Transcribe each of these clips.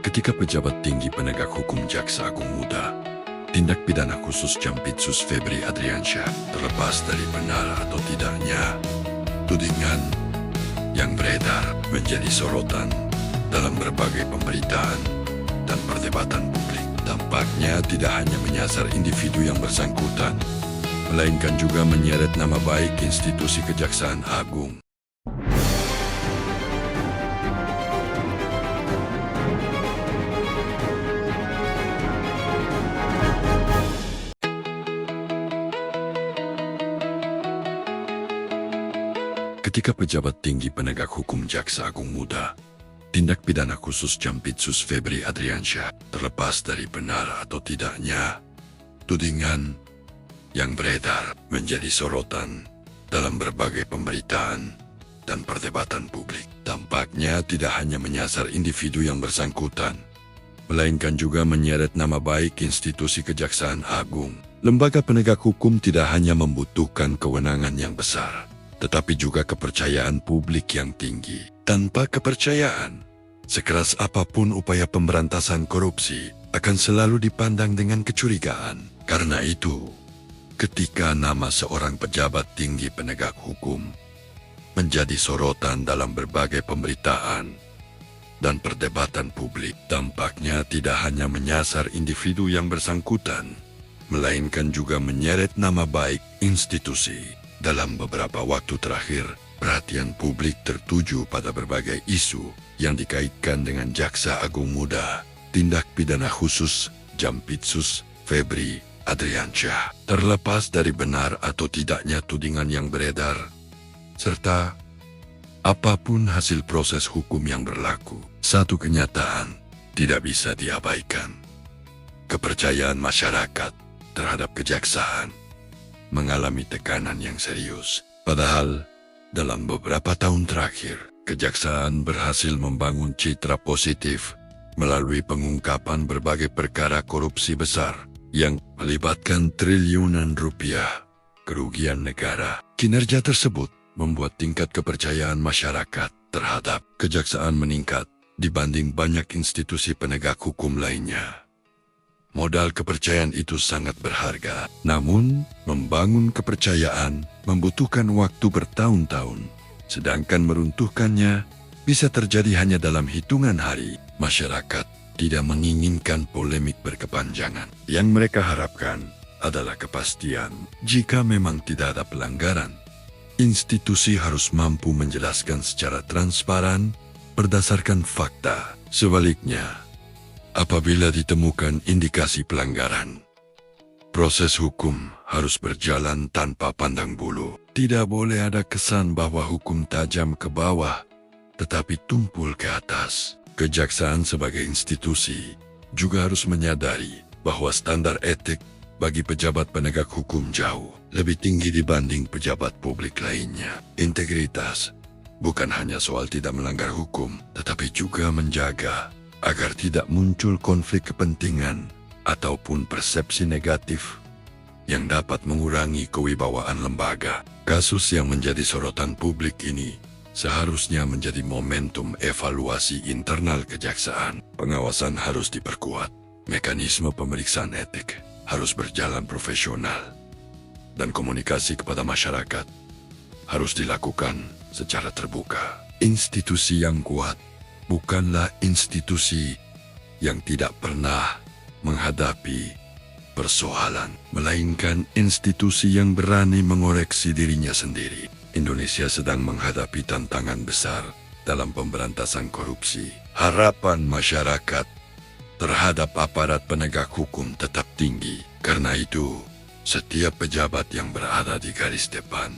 Ketika pejabat tinggi penegak hukum Jaksa Agung Muda, tindak pidana khusus Jampitsus Febri Adriansyah, terlepas dari benar atau tidaknya, tudingan yang beredar menjadi sorotan dalam berbagai pemberitaan dan perdebatan publik. Dampaknya tidak hanya menyasar individu yang bersangkutan, melainkan juga menyeret nama baik institusi Kejaksaan Agung. Ketika pejabat tinggi penegak hukum Jaksa Agung Muda, tindak pidana khusus Jampitsus Febri Adriansyah, terlepas dari benar atau tidaknya, tudingan yang beredar menjadi sorotan dalam berbagai pemberitaan dan perdebatan publik. Dampaknya tidak hanya menyasar individu yang bersangkutan, melainkan juga menyeret nama baik institusi Kejaksaan Agung. Lembaga penegak hukum tidak hanya membutuhkan kewenangan yang besar, tetapi juga kepercayaan publik yang tinggi. Tanpa kepercayaan, sekeras apapun upaya pemberantasan korupsi akan selalu dipandang dengan kecurigaan. Karena itu, ketika nama seorang pejabat tinggi penegak hukum menjadi sorotan dalam berbagai pemberitaan dan perdebatan publik, dampaknya tidak hanya menyasar individu yang bersangkutan, melainkan juga menyeret nama baik institusi. Dalam beberapa waktu terakhir, perhatian publik tertuju pada berbagai isu yang dikaitkan dengan Jaksa Agung Muda, tindak pidana khusus Jampitsus Febri Adriansyah. Terlepas dari benar atau tidaknya tudingan yang beredar, serta apapun hasil proses hukum yang berlaku, satu kenyataan tidak bisa diabaikan. Kepercayaan masyarakat terhadap kejaksaan mengalami tekanan yang serius. Padahal, dalam beberapa tahun terakhir, kejaksaan berhasil membangun citra positif melalui pengungkapan berbagai perkara korupsi besar yang melibatkan triliunan rupiah kerugian negara. Kinerja tersebut membuat tingkat kepercayaan masyarakat terhadap kejaksaan meningkat dibanding banyak institusi penegak hukum lainnya. Modal kepercayaan itu sangat berharga, namun membangun kepercayaan membutuhkan waktu bertahun-tahun, sedangkan meruntuhkannya bisa terjadi hanya dalam hitungan hari. Masyarakat tidak menginginkan polemik berkepanjangan. Yang mereka harapkan adalah kepastian. Jika memang tidak ada pelanggaran, institusi harus mampu menjelaskan secara transparan berdasarkan fakta. Sebaliknya, apabila ditemukan indikasi pelanggaran, proses hukum harus berjalan tanpa pandang bulu. Tidak boleh ada kesan bahwa hukum tajam ke bawah, tetapi tumpul ke atas. Kejaksaan sebagai institusi juga harus menyadari bahwa standar etik bagi pejabat penegak hukum jauh lebih tinggi dibanding pejabat publik lainnya. Integritas bukan hanya soal tidak melanggar hukum, tetapi juga menjaga agar tidak muncul konflik kepentingan ataupun persepsi negatif yang dapat mengurangi kewibawaan lembaga. Kasus yang menjadi sorotan publik ini seharusnya menjadi momentum evaluasi internal kejaksaan. Pengawasan harus diperkuat, mekanisme pemeriksaan etik harus berjalan profesional, dan komunikasi kepada masyarakat harus dilakukan secara terbuka. Institusi yang kuat bukanlah institusi yang tidak pernah menghadapi persoalan, melainkan institusi yang berani mengoreksi dirinya sendiri. Indonesia sedang menghadapi tantangan besar dalam pemberantasan korupsi. Harapan masyarakat terhadap aparat penegak hukum tetap tinggi. Karena itu, setiap pejabat yang berada di garis depan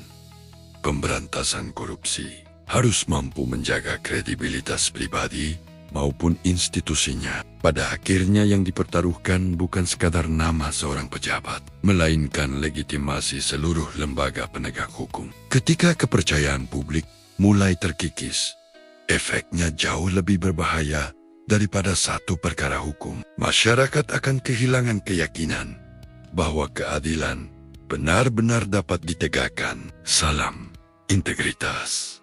pemberantasan korupsi harus mampu menjaga kredibilitas pribadi maupun institusinya. Pada akhirnya yang dipertaruhkan bukan sekadar nama seorang pejabat, melainkan legitimasi seluruh lembaga penegak hukum. Ketika kepercayaan publik mulai terkikis, efeknya jauh lebih berbahaya daripada satu perkara hukum. Masyarakat akan kehilangan keyakinan bahwa keadilan benar-benar dapat ditegakkan. Salam integritas.